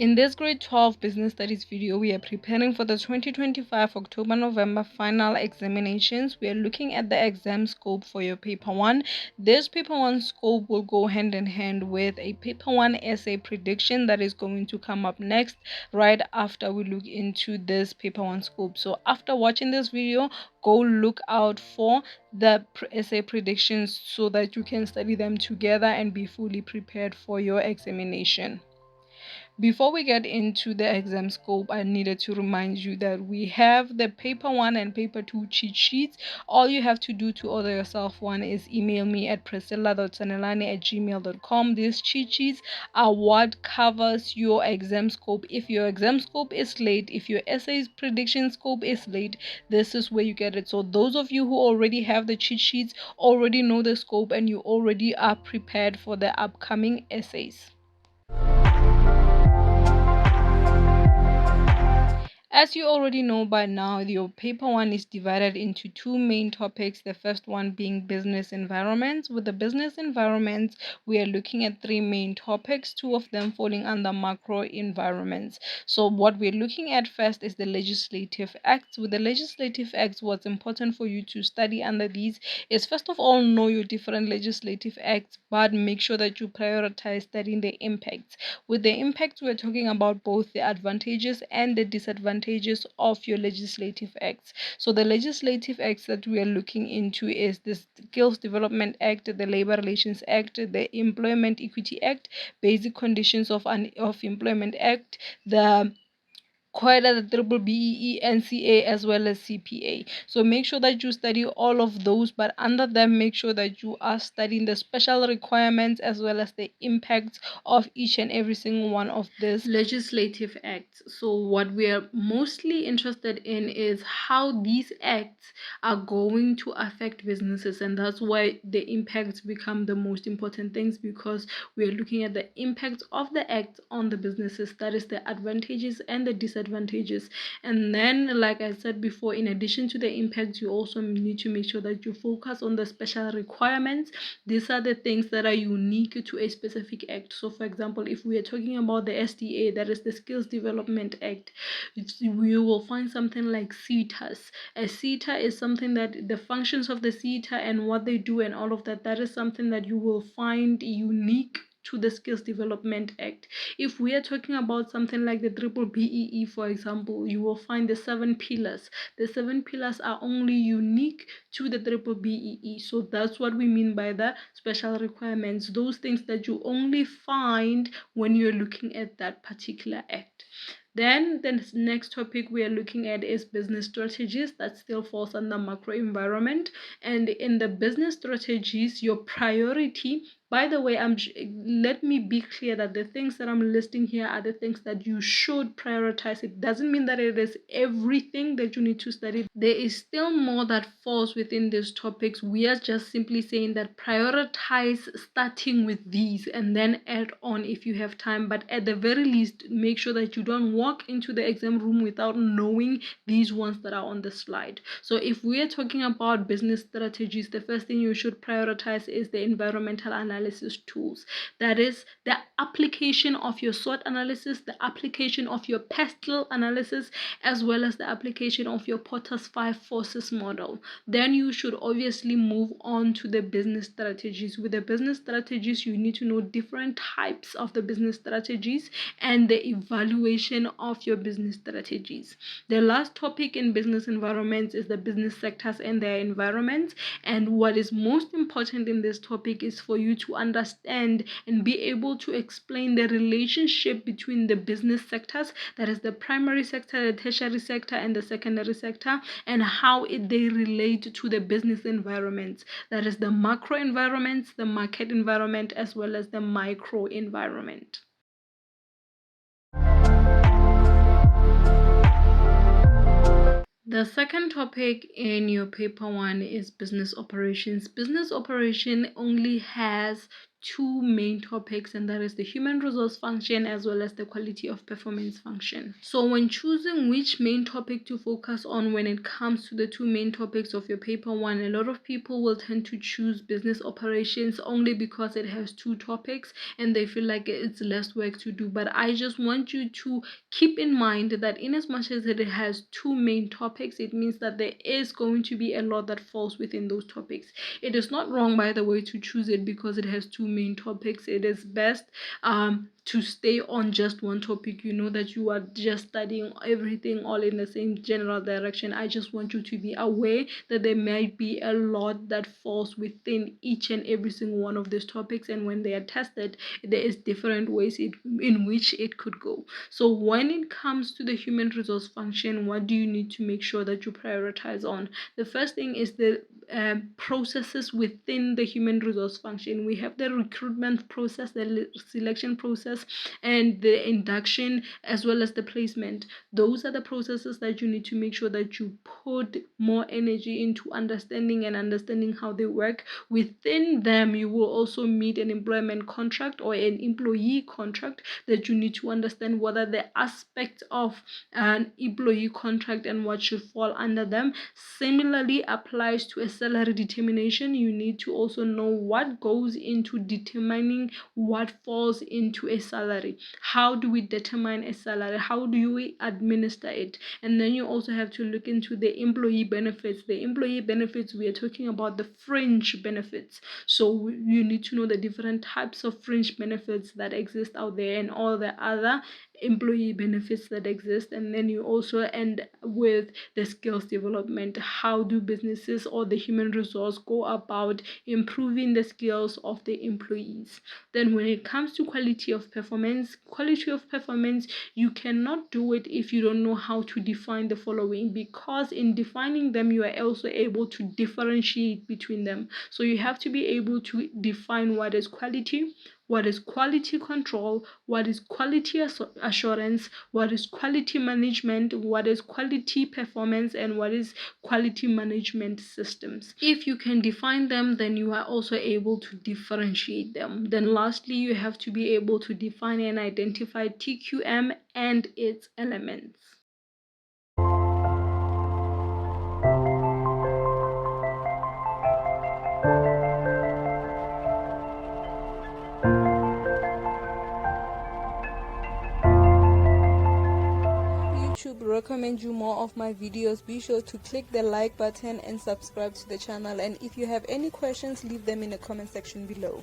In this grade 12 business studies video, we are preparing for the 2025 October-November final examinations. We are looking at the exam scope for your paper 1. This paper 1 scope will go hand in hand with a paper 1 essay prediction that is going to come up next right after we look into this paper 1 scope. So after watching this video, go look out for the essay predictions so that you can study them together and be fully prepared for your examination. Before we get into the exam scope, I needed to remind you that we have the paper 1 and paper 2 cheat sheets. All you have to do to order yourself one is email me at priscilla.sanelane@gmail.com. These cheat sheets are what covers your exam scope. If your exam scope is late, if your essay's prediction scope is late, this is where you get it. So those of you who already have the cheat sheets already know the scope and you already are prepared for the upcoming essays. As you already know by now, your paper 1 is divided into two main topics. The first one being business environments. With the business environments, we are looking at three main topics, two of them falling under macro environments. So what we're looking at first is the legislative acts. With the legislative acts, what's important for you to study under these is first of all know your different legislative acts, but make sure that you prioritize studying the impacts. With the impacts, we're talking about both the advantages and the disadvantages of your legislative acts. So the legislative acts that we are looking into is the Skills Development Act, the Labor Relations Act, the Employment Equity Act, Basic Conditions of Employment Act, the COIDA, the triple BEE, NCA, as well as CPA. So make sure that you study all of those, but under them make sure that you are studying the special requirements as well as the impacts of each and every single one of these legislative acts. So what we are mostly interested in is how these acts are going to affect businesses, and that's why the impacts become the most important things, because we are looking at the impacts of the acts on the businesses, that is the advantages and the disadvantages. And then, like I said before, in addition to the impacts, you also need to make sure that you focus on the special requirements. These are the things that are unique to a specific act. So for example, if we are talking about the SDA, that is the Skills Development Act, you will find something like CETAs. A CETA is something that the functions of the CETA and what they do and all of that, that is something that you will find unique to the Skills Development Act. If we are talking about something like the triple BEE, for example, you will find the 7 pillars. The 7 pillars are only unique to the triple BEE. So that's what we mean by the special requirements, those things that you only find when you're looking at that particular act. Then the next topic we are looking at is business strategies. That still falls under macro environment. And in the business strategies, your priority, by the way, let me be clear that the things that I'm listing here are the things that you should prioritize. It doesn't mean that it is everything that you need to study. There is still more that falls within these topics. We are just simply saying that prioritize starting with these and then add on if you have time. But at the very least, make sure that you don't walk into the exam room without knowing these ones that are on the slide. So if we are talking about business strategies, the first thing you should prioritize is the environmental analysis tools. That is the application of your SWOT analysis, the application of your pestle analysis, as well as the application of your Porter's 5 forces model. Then you should obviously move on to the business strategies. With the business strategies, you need to know different types of the business strategies and the evaluation of your business strategies. The last topic in business environments is the business sectors and their environments. And what is most important in this topic is for you to understand and be able to explain the relationship between the business sectors, that is the primary sector, the tertiary sector, and the secondary sector, and how they relate to the business environments, that is the macro environments, the market environment, as well as the micro environment. The second topic in your paper 1 is business operations. Business operation only has two main topics, and that is the human resource function as well as the quality of performance function. So when choosing which main topic to focus on when it comes to the two main topics of your paper one, a lot of people will tend to choose business operations only because it has two topics and they feel like it's less work to do. But I just want you to keep in mind that in as much as it has two main topics, it means that there is going to be a lot that falls within those topics. It is not wrong, by the way, to choose it because it has two main topics. It is best to stay on just one topic. You know that you are just studying everything all in the same general direction. I just want you to be aware that there might be a lot that falls within each and every single one of these topics, and when they are tested, there is different ways in which it could go. So when it comes to the human resource function, what do you need to make sure that you prioritize on? The first thing is the processes within the human resource function. We have the recruitment process, the selection process, and the induction, as well as the placement. Those are the processes that you need to make sure that you put more energy into understanding how they work. Within them, you will also meet an employment contract or an employee contract that you need to understand what are the aspects of an employee contract and what should fall under them. Similarly applies to a salary determination. You need to also know what goes into determining what falls into a salary. How do we determine a salary? How do we administer it? And then you also have to look into the employee benefits. The employee benefits, we are talking about the fringe benefits. So you need to know the different types of fringe benefits that exist out there and all the other employee benefits that exist. And then you also end with the skills development. How do businesses or the human resource go about improving the skills of the employees? Then when it comes to quality of performance, you cannot do it if you don't know how to define the following, because in defining them you are also able to differentiate between them. So you have to be able to define what is quality, what is quality control, what is quality assurance, what is quality management, what is quality performance, and what is quality management systems. If you can define them, then you are also able to differentiate them. Then lastly, you have to be able to define and identify TQM and its elements. YouTube recommend you more of my videos, be sure to click the like button and subscribe to the channel. And if you have any questions, leave them in the comment section below.